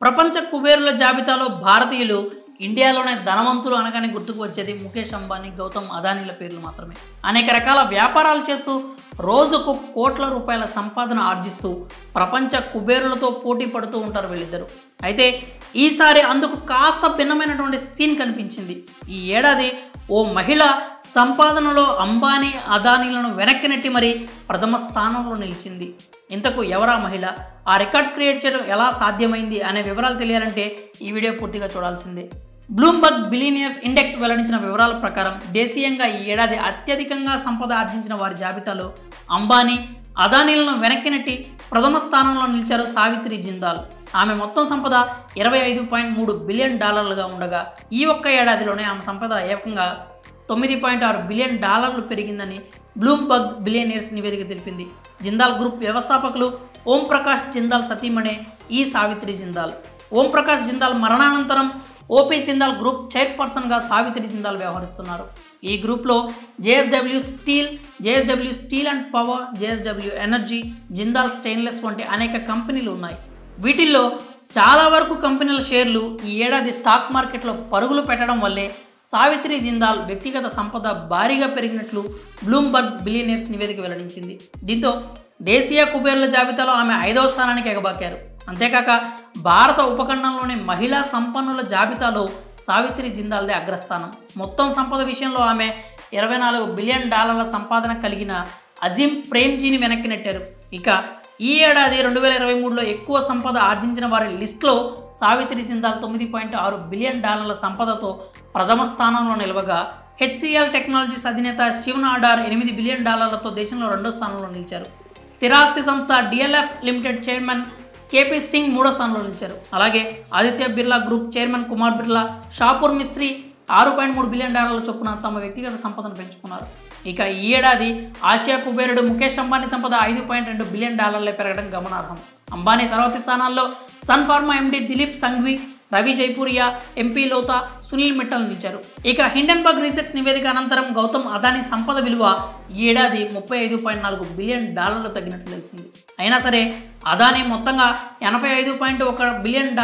ప్రపంచ కుబేరుల జాబితాలో భారతీయులు ఇండియాలోనే ధనవంతులు అనగానే గుర్తుకు వచ్చేది ముఖేష్ అంబానీ, గౌతమ్ అదానీల పేర్లు మాత్రమే. అనేక రకాల వ్యాపారాలు చేస్తూ రోజుకు కోట్ల రూపాయల సంపాదన ఆర్జిస్తూ ప్రపంచ కుబేరులతో పోటీ పడుతూ ఉంటారు వీళ్ళిద్దరు. అయితే ఈసారి అందుకు కాస్త భిన్నమైనటువంటి సీన్ కనిపించింది. ఈ ఏడాది ఓ మహిళ సంపాదనలో అంబానీ, అదానీలను వెనక్కి నెట్టి మరి ప్రథమ స్థానంలో నిలిచింది. ఇంతకు ఎవరా మహిళ, ఆ రికార్డ్ క్రియేట్ చేయడం ఎలా సాధ్యమైంది అనే వివరాలు తెలియాలంటే ఈ వీడియో పూర్తిగా చూడాల్సిందే. బ్లూంబర్గ్ బిలియనియర్స్ ఇండెక్స్ వెల్లడించిన వివరాల ప్రకారం దేశీయంగా ఈ ఏడాది అత్యధికంగా సంపద ఆర్జించిన వారి జాబితాలో అంబానీ, అదానీలను వెనక్కి నెట్టి ప్రథమ స్థానంలో నిలిచారు సావిత్రి జిందాల్. ఆమె మొత్తం సంపద $25.3 బిలియన్ ఉండగా ఈ ఒక్క ఏడాదిలోనే ఆమె సంపద ఏకంగా $9.6 బిలియన్ పెరిగిందని బ్లూంబర్గ్ బిలియనియర్స్ నివేదిక తెలిపింది. జిందాల్ గ్రూప్ వ్యవస్థాపకులు ఓం ప్రకాష్ జిందాల్ సతీమణే ఈ సావిత్రి జిందాల్. ఓం ప్రకాష్ జిందాల్ మరణానంతరం ఓపీ జిందాల్ గ్రూప్ చైర్పర్సన్గా సావిత్రి జిందాల్ వ్యవహరిస్తున్నారు. ఈ గ్రూప్లో JSW steel and power, JSW energy, Jindal stainless వంటి అనేక కంపెనీలు ఉన్నాయి. వీటిల్లో చాలా వరకు కంపెనీల షేర్లు ఈ ఏడాది స్టాక్ మార్కెట్లో పరుగులు పెట్టడం వల్లే సావిత్రి జిందాల్ వ్యక్తిగత సంపద భారీగా పెరిగినట్లు బ్లూంబర్గ్ బిలియనియర్స్ నివేదిక వెల్లడించింది. దీంతో దేశీయ కుబేరుల జాబితాలో ఆమె 5వ స్థానానికి ఎగబాకారు. అంతేకాక భారత ఉపఖండంలోని మహిళా సంపన్నుల జాబితాలో సావిత్రి జిందాల్దే అగ్రస్థానం. మొత్తం సంపద విషయంలో ఆమె $24 బిలియన్ సంపాదన కలిగిన అజీం ప్రేమ్జీని వెనక్కి నెట్టారు. ఇక ఈ ఏడాది 2023లో ఎక్కువ సంపద ఆర్జించిన వారి లిస్టులో సావిత్రి జిందాల్ $9.6 బిలియన్ సంపదతో ప్రథమ స్థానంలో నిలవగా HCL టెక్నాలజీస్ అధినేత శివ్ నాడార్ $8 బిలియన్ తో దేశంలో 2వ స్థానంలో నిలిచారు. స్థిరాస్తి సంస్థ DLF limited chairman KP Singh 3వ స్థానంలో నిలిచారు. అలాగే Aditya Birla group chairman Kumar Birla, Shapoor Mistry $6.3 billion చొప్పున తమ వ్యక్తిగత సంపదను పెంచుకున్నారు. ఇక ఈ ఏడాది ఆసియా కుబేరుడు ముఖేష్ అంబానీ సంపద $5.2 బిలియన్ పెరగడం గమనార్హం. అంబానీ తర్వాతి స్థానాల్లో Sun Pharma MD Dilip Sanghvi, Ravi Jaipuria, MP Lodha, Sunil Mittal నిలిచారు. ఇక హిండెన్బర్గ్ రీసెర్చ్ నివేదిక అనంతరం గౌతమ్ అదానీ సంపద విలువ ఈ ఏడాది $35.4 బిలియన్ తగ్గినట్లు తెలిసింది. అయినా సరే అదానీ మొత్తంగా $85.1 బిలియన్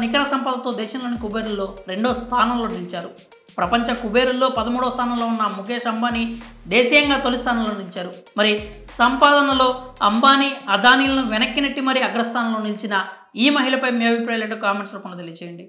నికర సంపదతో దేశంలోని కుబేరుల్లో 2వ స్థానంలో నిలిచారు. ప్రపంచ కుబేరుల్లో 13వ స్థానంలో ఉన్న ముఖేష్ అంబానీ దేశీయంగా తొలి స్థానంలో నిలిచారు. మరి సంపాదనలో అంబానీ, అదానీలను వెనక్కి నెట్టి మరి అగ్రస్థానంలో నిలిచిన ఈ మహిళపై మీ అభిప్రాయాలు ఏంటో కామెంట్స్ రూపంలో తెలియజేయండి.